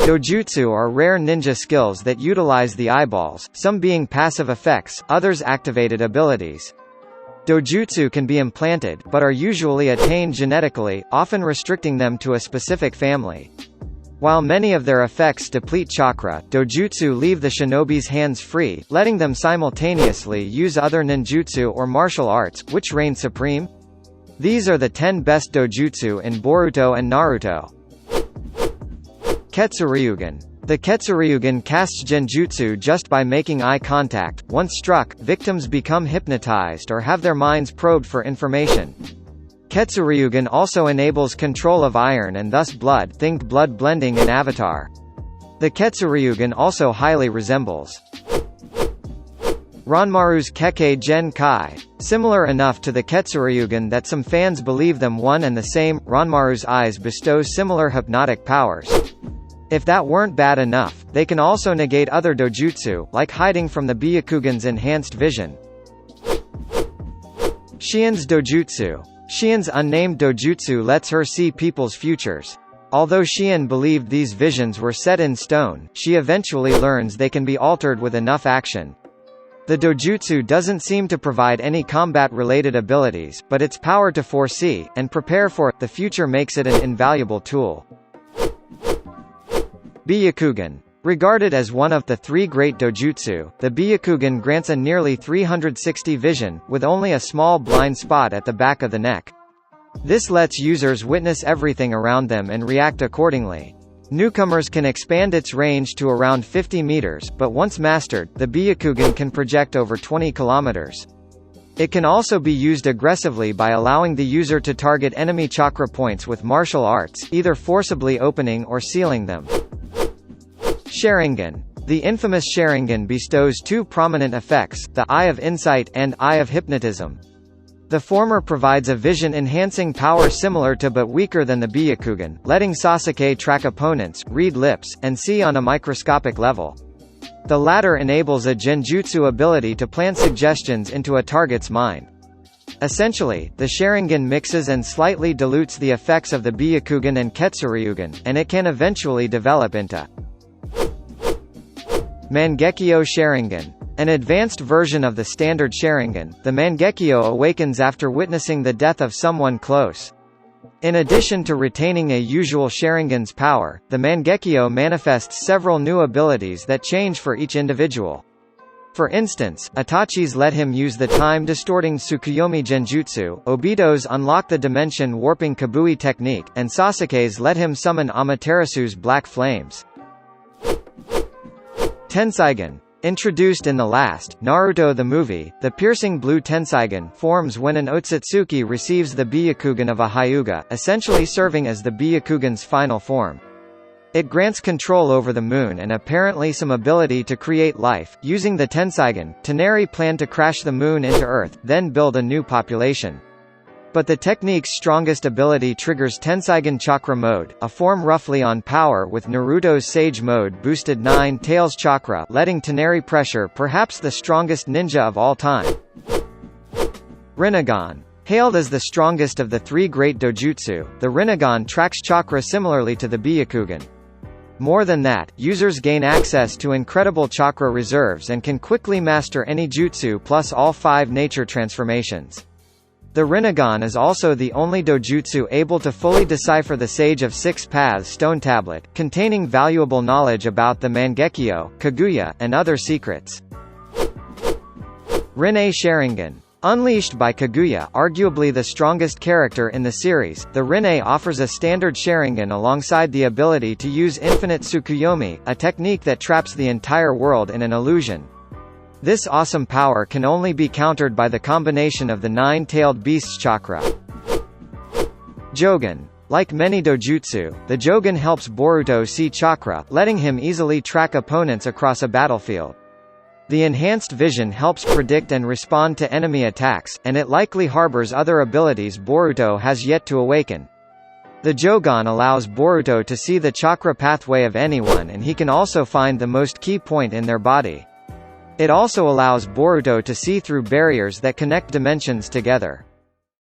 Dojutsu are rare ninja skills that utilize the eyeballs, some being passive effects, others activated abilities. Dojutsu can be implanted, but are usually attained genetically, often restricting them to a specific family. While many of their effects deplete chakra, dojutsu leave the shinobi's hands free, letting them simultaneously use other ninjutsu or martial arts, which reign supreme. These are the 10 best dojutsu in Boruto and Naruto. Ketsuryugen. The Ketsuryugen casts genjutsu just by making eye contact. Once struck, victims become hypnotized or have their minds probed for information. Ketsuryugen also enables control of iron and thus blood, think blood blending in Avatar. The Ketsuryugen also highly resembles Ranmaru's Kekkei Gen Kai. Similar enough to the Ketsuryugen that some fans believe them one and the same, Ranmaru's eyes bestow similar hypnotic powers. If that weren't bad enough, they can also negate other dojutsu, like hiding from the Byakugan's enhanced vision. Shien's Dojutsu. Shien's unnamed dojutsu lets her see people's futures. Although Shien believed these visions were set in stone, she eventually learns they can be altered with enough action. The dojutsu doesn't seem to provide any combat-related abilities, but its power to foresee, and prepare for, the future makes it an invaluable tool. Byakugan. Regarded as one of the 3 great dojutsu, the Byakugan grants a nearly 360 vision, with only a small blind spot at the back of the neck. This lets users witness everything around them and react accordingly. Newcomers can expand its range to around 50 meters, but once mastered, the Byakugan can project over 20 kilometers. It can also be used aggressively by allowing the user to target enemy chakra points with martial arts, either forcibly opening or sealing them. Sharingan. The infamous Sharingan bestows 2 prominent effects, the Eye of Insight and Eye of Hypnotism. The former provides a vision-enhancing power similar to but weaker than the Byakugan, letting Sasuke track opponents, read lips, and see on a microscopic level. The latter enables a genjutsu ability to plant suggestions into a target's mind. Essentially, the Sharingan mixes and slightly dilutes the effects of the Byakugan and Ketsuryugen, and it can eventually develop into Mangekyo Sharingan. An advanced version of the standard Sharingan, the Mangekyo awakens after witnessing the death of someone close. In addition to retaining a usual Sharingan's power, the Mangekyo manifests several new abilities that change for each individual. For instance, Itachi's let him use the time-distorting Tsukuyomi Genjutsu, Obito's unlock the dimension-warping Kabui technique, and Sasuke's let him summon Amaterasu's black flames. Tenseigan. Introduced in the last, Naruto the movie, the piercing blue Tenseigan forms when an Otsutsuki receives the Byakugan of a Hyuga, essentially serving as the Byakugan's final form. It grants control over the moon and apparently some ability to create life. Using the Tenseigan, Toneri planned to crash the moon into Earth, then build a new population. But the technique's strongest ability triggers Tenseigan Chakra Mode, a form roughly on power with Naruto's Sage Mode boosted 9 Tails Chakra, letting Toneri pressure perhaps the strongest ninja of all time. Rinnegan. Hailed as the strongest of the 3 great dojutsu, the Rinnegan tracks chakra similarly to the Byakugan. More than that, users gain access to incredible chakra reserves and can quickly master any jutsu plus all 5 nature transformations. The Rinnegan is also the only dojutsu able to fully decipher the Sage of 6 Paths stone tablet, containing valuable knowledge about the Mangekyo, Kaguya, and other secrets. Rinne Sharingan. Unleashed by Kaguya, arguably the strongest character in the series, the Rinne offers a standard Sharingan alongside the ability to use infinite Tsukuyomi, a technique that traps the entire world in an illusion. This awesome power can only be countered by the combination of the 9-tailed beast's chakra. Jogan. Like many dojutsu, the Jogan helps Boruto see chakra, letting him easily track opponents across a battlefield. The enhanced vision helps predict and respond to enemy attacks, and it likely harbors other abilities Boruto has yet to awaken. The Jogan allows Boruto to see the chakra pathway of anyone, and he can also find the most key point in their body. It also allows Boruto to see through barriers that connect dimensions together.